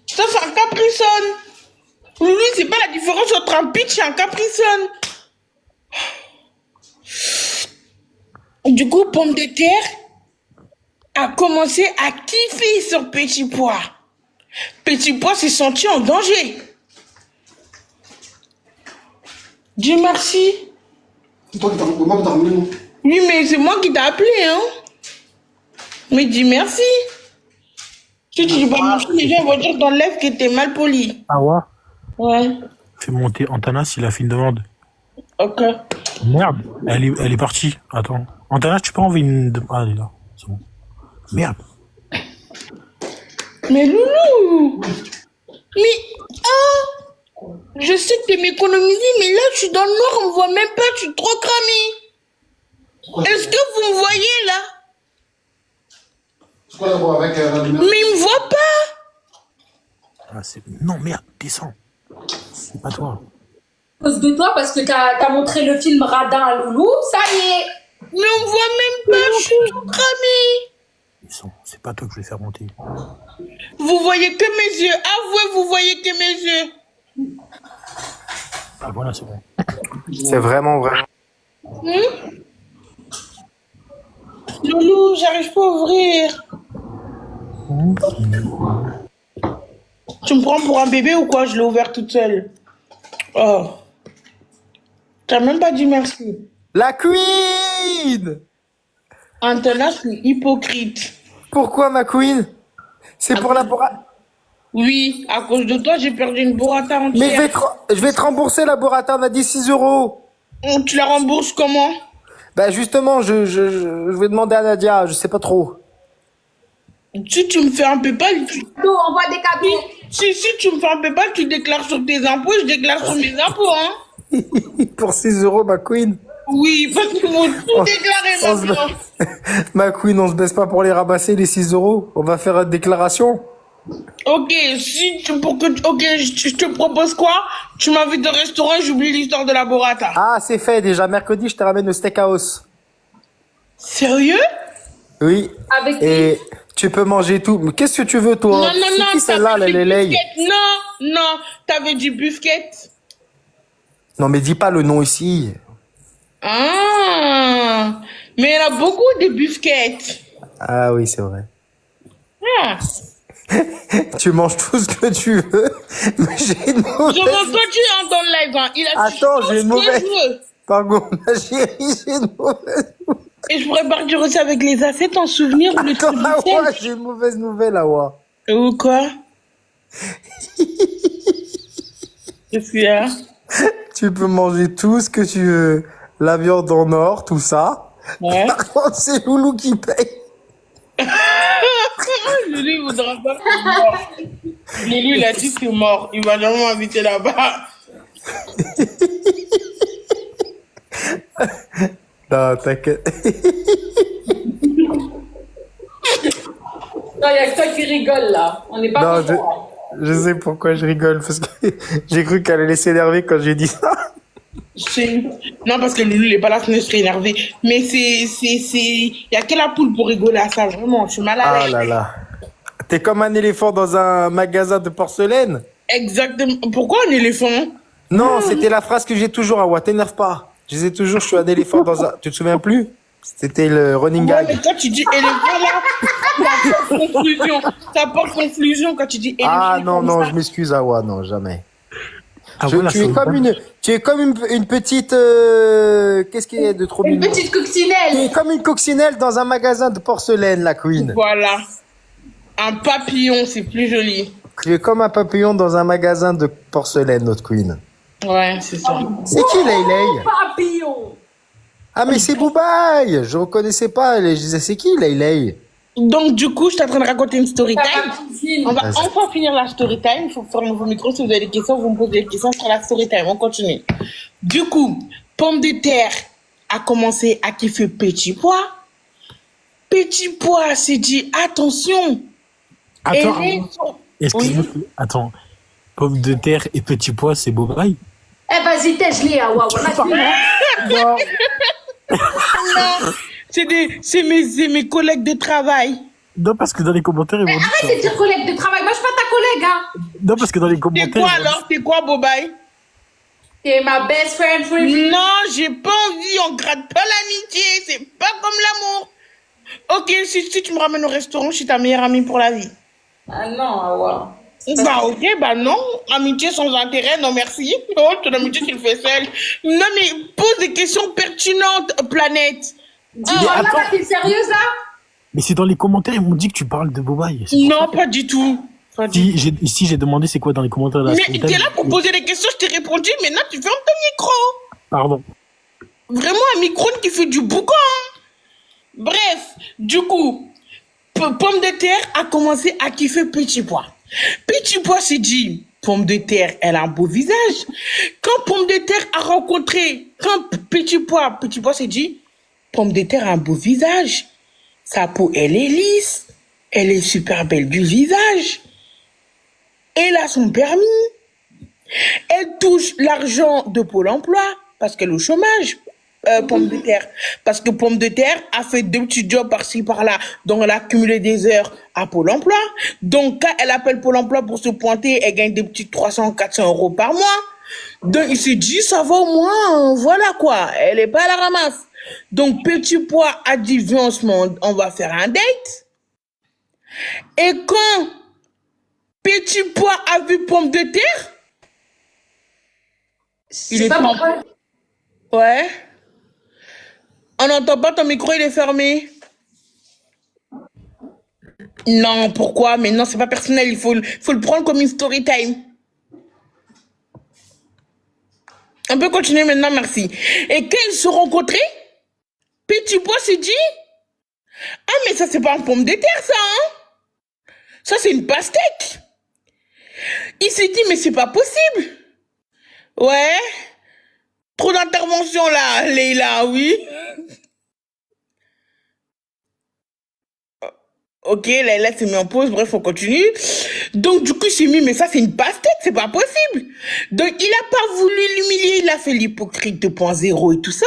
Ça, c'est un Capri-Sun. Lui, c'est pas la différence entre un pitch et un Capri-Sun. Du coup, Pomme de terre a commencé à kiffer sur Petit Pois. Petit Pois s'est senti en danger. Dis merci. C'est toi qui t'as ramené, non? Oui, mais c'est moi qui t'ai appelé, hein. Mais dis merci. Si tu dis pas merci, les gens vont dire t'enlèves que t'es mal poli. Ah ouais? Ouais. Fais monter Antanas, il a fait une demande. Ok. Merde, elle est partie. Attends. Antanas, tu peux envoyer une... Ah, elle est là. C'est bon. Merde. Mais Loulou. Mais, ah, je sais que t'es m'économiser, mais là, je suis dans le noir, on me voit même pas, je suis trop cramé. Est-ce que vous me voyez, là? C'est quoi d'abord avec la lumière? Mais il me voit pas. Ah, c'est... Non, merde, descends. C'est pas toi. À cause de toi, parce que t'as montré le film Radin à Loulou, ça y est. Mais on me voit même pas, je suis tout cramé. Descends, c'est pas toi que je vais faire monter. Vous voyez que mes yeux. Avouez, vous voyez que mes yeux. Ah, voilà, c'est bon. C'est vraiment vrai. Loulou, j'arrive pas à ouvrir. Tu me prends pour un bébé ou quoi? Je l'ai ouvert toute seule. Oh. T'as même pas dit merci. La queen! Antonin, je suis hypocrite. Pourquoi ma queen? C'est pour la burrata. Oui, à cause de toi, j'ai perdu une burrata Mais entière. je vais te rembourser la burrata, on a dit 6 euros. Tu la rembourses comment? Bah justement, je vais demander à Nadia, je sais pas trop. Si tu me fais un PayPal, Nous, on voit des cadeaux. si tu me fais un PayPal, tu déclares sur tes impôts, je déclare sur mes impôts, hein. Pour 6 euros, ma queen. Oui, parce qu'ils vont tout déclarer On se maintenant. Ma queen, on se baisse pas pour les ramasser, les 6 euros. On va faire une déclaration. Ok, ok, je te propose quoi? Tu m'invites au restaurant et j'oublie l'histoire de la burrata. Ah, c'est fait déjà. Mercredi, je te ramène au steakhouse. Sérieux? Oui. Avec Et tu peux manger tout. Mais qu'est-ce que tu veux, toi? Non, C'est qui celle-là, la dit Lélé? busquette. Non, t'avais dit busquette. Non, mais dis pas le nom ici. Ah, mais il y en a beaucoup des busquettes. Ah oui, c'est vrai. Ah. Tu manges tout ce que tu veux. Mais j'ai une mauvaise... Je veux continuer dans le live, hein. Il a dit Attends, tout j'ai ce une que mauvaise... je veux. Pardon, ma chérie, j'ai une mauvaise... Et je pourrais partir aussi avec les assiettes en souvenir ou le Attends, truc du Awa, sel. j'ai une mauvaise nouvelle, Awa. Ou quoi? Qu'est-ce qu'il y a? Tu peux manger tout ce que tu veux. La viande en or, tout ça. Ouais. Par contre, c'est Loulou qui paye. Loulou, il voudra pas que c'est mort. Loulou, il a dit que c'est mort. Il va jamais m'inviter là-bas. Non, t'inquiète. Non, il y a que toi qui rigole, là. On n'est pas Non, content. je sais pourquoi je rigole. Parce que j'ai cru qu'elle allait s'énerver quand j'ai dit ça. Non, parce que Loulou, il est pas là, sinon je serais énervé. Mais il y a que la poule pour rigoler à ça, vraiment. Je suis mal à Ah l'aise. là là. T'es comme un éléphant dans un magasin de porcelaine. Exactement. Pourquoi un éléphant? Non, c'était la phrase que j'ai toujours, Awa. T'énerve pas. Je disais toujours, je suis un éléphant dans un... Tu te souviens plus? C'était le running Ouais, mais gag. quand tu dis éléphant, là, ça porte confusion. Ça porte confusion quand tu dis éléphant. Ah non, comme non, ça. je m'excuse, Awa. Non, jamais. Ah, voilà, Tu es c'est comme bon. tu es comme une petite... Qu'est-ce qu'il y a de trop Une mignon? petite Tu coccinelle. es comme une coccinelle dans un magasin de porcelaine, la queen. Voilà. Un papillon, c'est plus joli. Tu es comme un papillon dans un magasin de porcelaine, notre queen. Ouais, c'est ça. C'est qui, Leyley? Papillon. Ah, mais c'est Boubaï. Je reconnaissais pas. Je disais, c'est qui, Leyley? Donc, du coup, je suis en train de raconter une story T'as time. ma cousine. On va enfin finir la story time. Il faut faire un nouveau micro. Si vous avez des questions, vous me posez des questions sur la story time. On continue. Du coup, Pomme de terre a commencé à kiffer Petit Pois. Petit Pois s'est dit attention. Attends, Et excuse-moi. Attends. Pomme de terre et petit pois, c'est beau bail. Eh, vas-y, tèche-les, Awa. non, c'est mes collègues de travail. Non, parce que dans les commentaires, ils vont dire Arrête de dire collègue de travail. Moi, je suis pas ta là. Non, parce que dans les C'est commentaires. quoi alors? C'est quoi, Bobaï? T'es ma best friend forever. Non, j'ai pas envie, on gratte pas l'amitié, c'est pas comme l'amour. Ok, si tu me ramènes au restaurant, je suis ta meilleure amie pour la vie. Ah non, Awa. Bah ok, bah non, amitié sans intérêt, non merci. Oh, ton amitié tu le fais seul. Non mais pose des questions pertinentes, planète. Dis-moi Mais là, attends. t'es sérieuse là? Mais c'est dans les commentaires, ils m'ont dit que tu parles de Bobaï. Non, pas du tout. Pas du tout. Si j'ai demandé c'est quoi dans les commentaires de la Mais Storytime. t'es là pour poser des questions, je t'ai répondu, maintenant tu fermes ton micro. Pardon. Vraiment un micro qui fait du boucan. Bref, du coup, Pomme de terre a commencé à kiffer Petit Pois. Petit Pois s'est dit, Pomme de terre, elle a un beau visage. Quand Pomme de terre a rencontré, quand Petit Pois s'est dit, Pomme de terre a un beau visage. Sa peau, elle est lisse. Elle est super belle du visage. Elle a son permis. Elle touche l'argent de Pôle emploi parce qu'elle est au chômage. Pomme de terre. Parce que Pomme de terre a fait 2 petits jobs par-ci par-là. Donc elle a cumulé des heures à Pôle emploi. Donc quand elle appelle Pôle emploi pour se pointer, elle gagne des petits 300-400 euros par mois. Donc il s'est dit, ça va au moins, voilà quoi. Elle est pas à la ramasse. Donc Petit Pois a dit, viens on va faire un date. Et quand Petit Pois a vu Pomme de terre, Je sais pas pourquoi. ouais. On n'entend pas, ton micro, il est fermé. Non, pourquoi? Mais non, c'est pas personnel, il faut le prendre comme une story time. On peut continuer maintenant, merci. Et quand ils se sont rencontrés, Petit Pois s'est dit, ah mais ça c'est pas une pomme de terre ça, hein? Ça c'est une pastèque. Il s'est dit, mais c'est pas possible. Ouais. Trop d'interventions là, Leïla, oui. Ok, Leïla s'est mis en pause, bref, on continue. Donc, du coup, il s'est mis, mais ça, c'est une pastèque, c'est pas possible. Donc, il a pas voulu l'humilier, il a fait l'hypocrite 2.0 et tout ça.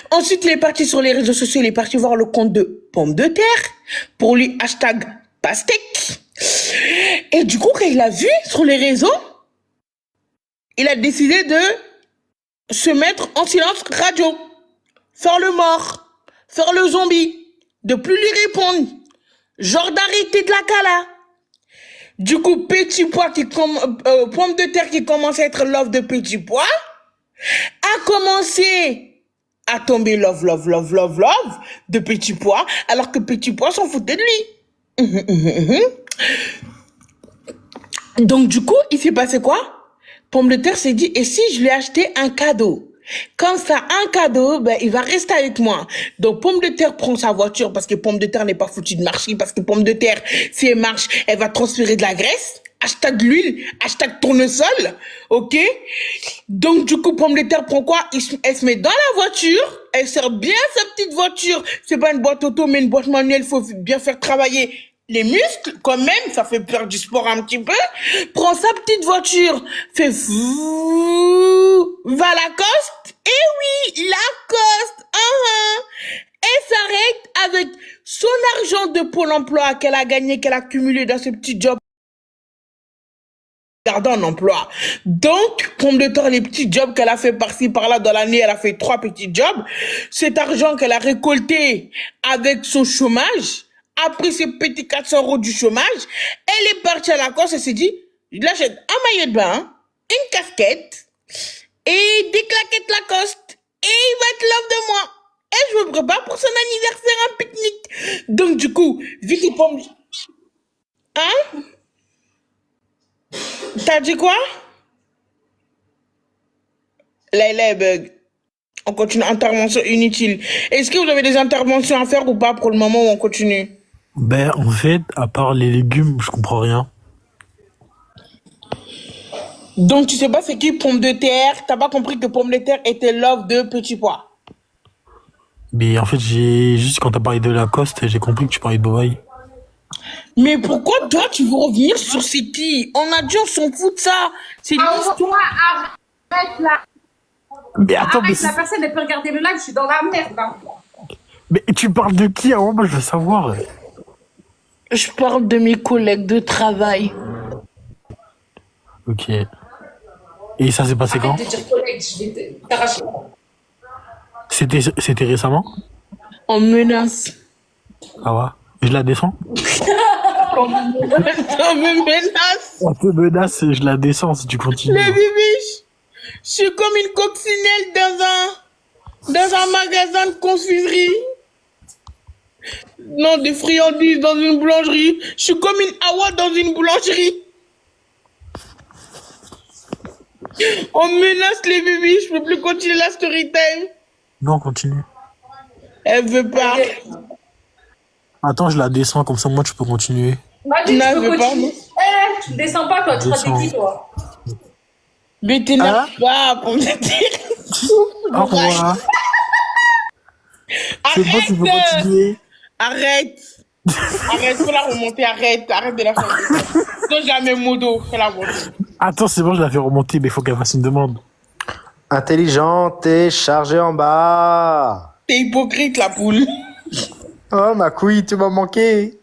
Ensuite, il est parti sur les réseaux sociaux, il est parti voir le compte de Pomme de terre pour lui hashtag pastèque. Et du coup, quand il a vu sur les réseaux, il a décidé de se mettre en silence radio, faire le mort, faire le zombie, de plus lui répondre, genre d'arrêter de la cala. Du coup, Petit Pois Pomme de terre qui commence à être love de Petit Pois, a commencé à tomber love de Petit Pois, alors que Petit Pois s'en foutait de lui. Donc du coup, il s'est passé quoi? Pomme de terre s'est dit, et si je lui achetais un cadeau? Comme ça, un cadeau, ben, il va rester avec moi. Donc, Pomme de terre prend sa voiture parce que Pomme de terre n'est pas foutue de marcher, parce que Pomme de terre, si elle marche, elle va transpirer de la graisse. Hashtag l'huile, hashtag tournesol, ok? Donc, du coup, Pomme de terre prend quoi? Elle se met dans la voiture, elle sert bien sa petite voiture. C'est pas une boîte auto, mais une boîte manuelle, faut bien faire travailler les muscles, quand même, ça fait faire du sport un petit peu. Prend sa petite voiture, fait va Lacoste. Eh oui, Lacoste. Elle s'arrête avec son argent de Pôle emploi qu'elle a gagné, qu'elle a cumulé dans ce petit job. Gardant un emploi. Donc, Pomme de terre, les petits jobs qu'elle a fait par-ci, par-là dans l'année, elle a fait 3 petits jobs. Cet argent qu'elle a récolté avec son chômage, après ses petits 400 euros du chômage, elle est partie à Lacoste et s'est dit, je l'achète un maillot de bain, une casquette et des claquettes Lacoste. Et il va être love de moi. Et je me prépare pour son anniversaire, un pique-nique. Donc du coup, Vicky Pomme... Hein? T'as dit quoi? Là, bug. On continue, intervention inutile. Est-ce que vous avez des interventions à faire ou pas pour le moment où on continue? Ben, en fait, à part les légumes, je comprends rien. Donc, tu sais pas c'est qui Pomme de terre? T'as pas compris que Pomme de terre était love de Petit Pois? Mais en fait, juste quand t'as parlé de Lacoste, j'ai compris que tu parlais de Bobaï. Mais pourquoi toi, tu veux revenir sur c'est qui? On a dit, on s'en fout de ça. C'est l'histoire. Toi, arrête là. Mais attends, Arrête, la personne, elle peut regarder le live, je suis dans la merde. Hein. mais tu parles de qui avant? Moi, je veux savoir. Je parle de mes collègues de travail. Ok. Et ça s'est passé quand? Arrête de dire collègue, je vais t'arracher. C'était récemment? On menace. Ah ouais. Je la descends? On me menace. On te menace et je la descends si tu continues. Les bibiches, je suis comme une coccinelle dans un magasin de confiserie. Non, des friandises dans une boulangerie. Je suis comme une Awa dans une boulangerie. On menace les bibiches, je peux plus continuer la story time. Non, continue. Elle veut pas. Attends, je la descends, comme ça moi tu peux continuer. Vas-y, Non, tu je peux veux pas. continuer. Tu descends pas, toi. Tu seras Descends. qui, toi? Mais t'énerve pas pour me dire. Au revoir. C'est bon, tu peux continuer. Arrête. Arrête, faut la remonter, arrête de la faire. Non, jamais modo, fais la remonter. Attends, c'est bon, je la fais remonter, mais il faut qu'elle fasse une demande. Intelligente et chargée en bas. T'es hypocrite, la poule. Oh, ma couille, tu m'as manqué.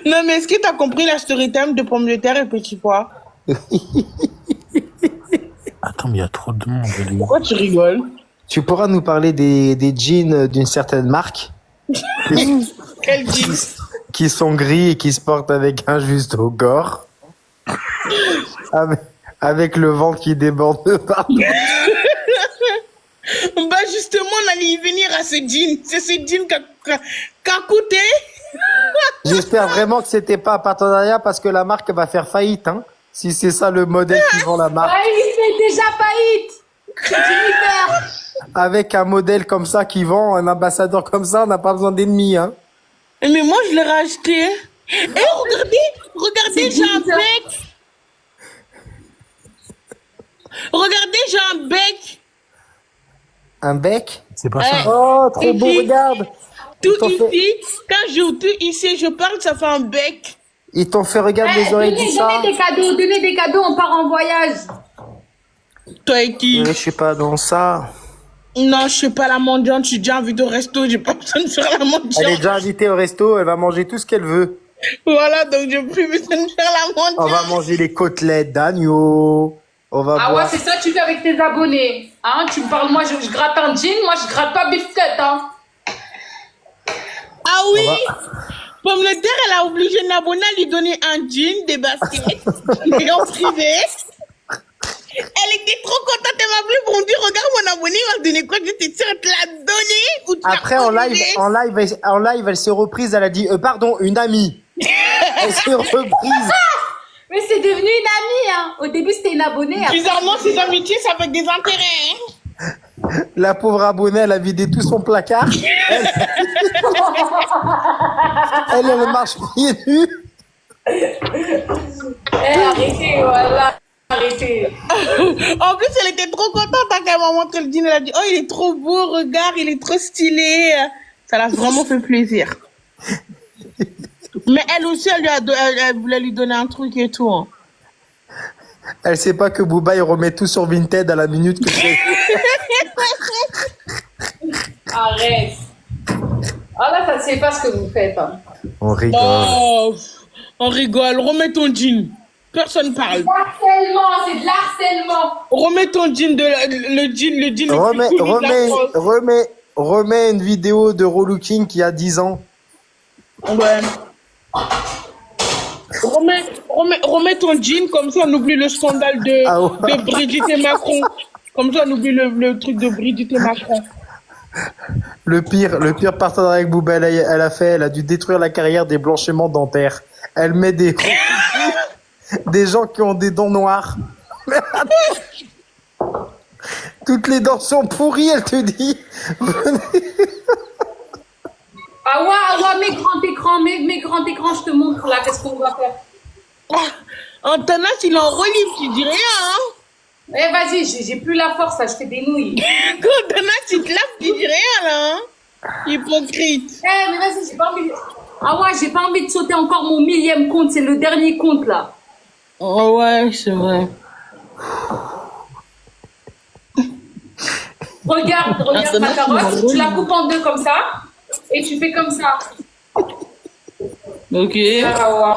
Non, mais est-ce que t'as compris la story time de pommes de terre et petits pois? Attends, mais il y a trop de monde. Pourquoi tu rigoles? Tu pourras nous parler des jeans d'une certaine marque Quel jean? qui sont gris et qui se portent avec un juste au corps. Avec le ventre qui déborde de partout. Bah justement, on allait y venir à ce jean. C'est ce jean qu'a coûté. J'espère vraiment que c'était pas un partenariat parce que la marque va faire faillite, hein. Si c'est ça le modèle qui vend la marque. Ah, il fait déjà faillite. C'est Jennifer. Avec un modèle comme ça qui vend, un ambassadeur comme ça, on n'a pas besoin d'ennemis, hein. Mais moi, je l'ai racheté. Et regardez, j'ai un bec. Regardez, j'ai un bec. Un bec? C'est pas ça. Oh, trop beau, Ici. regarde. Tout Ils t'ont ici, quand je tout ici, je parle, ça fait un bec. Ils t'ont fait regarder les oreilles du chat. Donnez des cadeaux, on part en voyage. Toi et qui? Je suis pas dans ça. Non, je suis pas la mendiante, je suis déjà invitée au resto, j'ai pas besoin de faire la Elle est mendiante. déjà invitée au resto, elle va manger tout ce qu'elle veut. Voilà, donc j'ai plus besoin de faire la On va mendiante. manger les côtelettes d'agneau. On va Ah ouais, boire. c'est ça que tu fais avec tes abonnés. Hein, tu me parles, moi je gratte un jean, moi je gratte pas biscuit, hein. Ah oui, Pomme de terre, elle a obligé Nabona à lui donner un jean, des baskets, et en privé. Elle était trop contente, elle m'a appelé pour me dire, regarde mon abonné, il m'a donné quoi, je t'ai dit, te l'a donné ou tu l'as Après, en live, elle s'est reprise, elle a dit, pardon, une amie. Elle s'est reprise. Mais c'est devenu une amie, hein. Au début c'était une abonnée. Après... Bizarrement, ces amitiés, ça fait des intérêts. Hein. La pauvre abonnée, elle a vidé tout son placard. Elle marche pieds nus. Arrêtez, voilà. Arrêtez. En plus, elle était trop contente hein, quand elle m'a montré le jean. Elle a dit, oh, il est trop beau, regarde, il est trop stylé. Ça l'a vraiment fait plaisir. Mais elle aussi, elle voulait lui donner un truc et tout. Hein. Elle sait pas que Booba, il remet tout sur Vinted à la minute que c'est. Arrête. Ah là, ça ne sait pas ce que vous faites. Hein. On rigole. Oh, on rigole. Remets ton jean. Personne parle. Harcèlement, c'est de l'harcèlement. Remets ton jean, le jean le plus connu de la France. Remets une vidéo de Rolooking qui a 10 ans. Ouais. Remets ton jean, comme ça on oublie le scandale de Brigitte et Macron. Comme ça on oublie le truc de Brigitte et Macron. Le pire partenariat avec Booba, elle a dû détruire la carrière des blanchiments dentaires. Elle met des gens qui ont des dents noires. Toutes les dents sont pourries, elle te dit. Ah ouais, mes grands écrans, je te montre là, qu'est-ce qu'on va faire. Antanas, il est en relief, tu dis rien, hein. Eh vas-y, j'ai plus la force là, je fais des nouilles. Quand Antanas, il te lave, tu dis rien, là, hein. Hypocrite. Eh mais vas-y, j'ai pas envie de... Ah ouais, j'ai pas envie de sauter encore mon 1000e compte, c'est le dernier compte là. Oh ouais, c'est vrai. Regarde ma carotte, tu la coupes en deux comme ça, et tu fais comme ça. Ok. Ah ouais.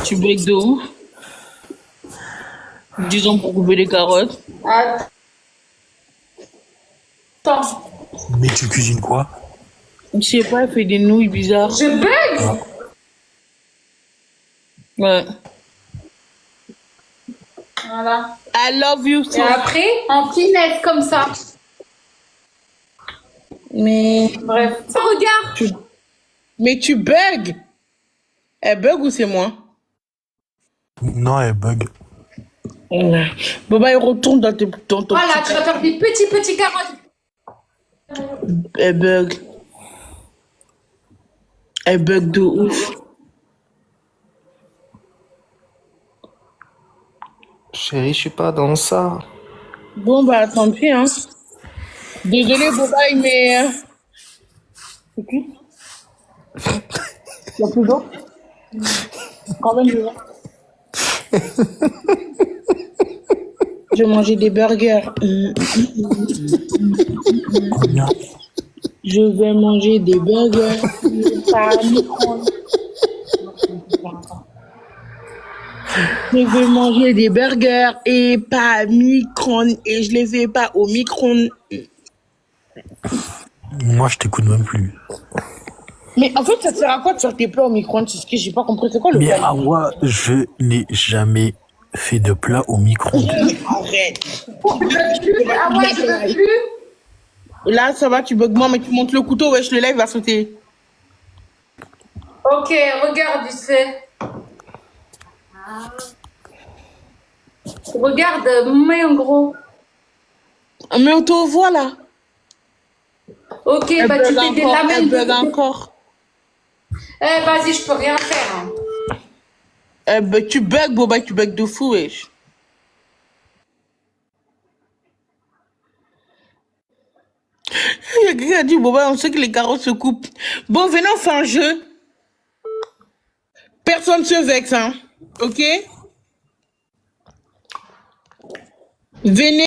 Tu bec d'eau. Disons pour couper les carottes. Attends. Mais tu cuisines quoi? Je sais pas, elle fait des nouilles bizarres. Je bug. Ouais. Voilà. I love you Et so. après, en finesse comme ça. Mais, Bref. Regarde. mais tu bugs. Elle bug ou c'est moi? Non, elle bug. Ouais. Bon bah, il retourne dans ton Voilà, tu vas faire des petits carottes. Elle bug. Elle bug de ouf. Chérie, je suis pas dans ça. Bon bah, tant pis, hein. Désolé, Bobaï, mais... C'est qui? Il y a plus d'eau? Quand même, je vais manger des burgers. Combien? Je vais manger des burgers. Pas micro-ondes. Je vais manger des burgers et pas à micro-ondes. Et je les fais pas au micro-ondes. Moi, je t'écoute même plus. Mais en fait, ça sert à quoi de faire tes plats au micro-ondes? C'est ce que j'ai pas compris. C'est quoi le Mais problème? Awa, je n'ai jamais fait de plat au micro-ondes. Arrête. Ah ouais, je veux plus. Là, ça va, tu bugs moi, mais tu montes le couteau, wesh, le live va sauter. Ok, regarde, vite fait. Regarde, mets en gros. Mais on te voit là. Ok, Elle bah tu bug fais des encore, elle lamelles bug de... encore. Eh, vas-y, je peux rien faire. Hein. Tu bugs, Boba, tu bugs de fou, wesh. Il y a quelqu'un qui a dit, Boba, on sait que les carottes se coupent. Bon, venez, on fait un jeu. Personne se vexe, hein. Ok? Venez.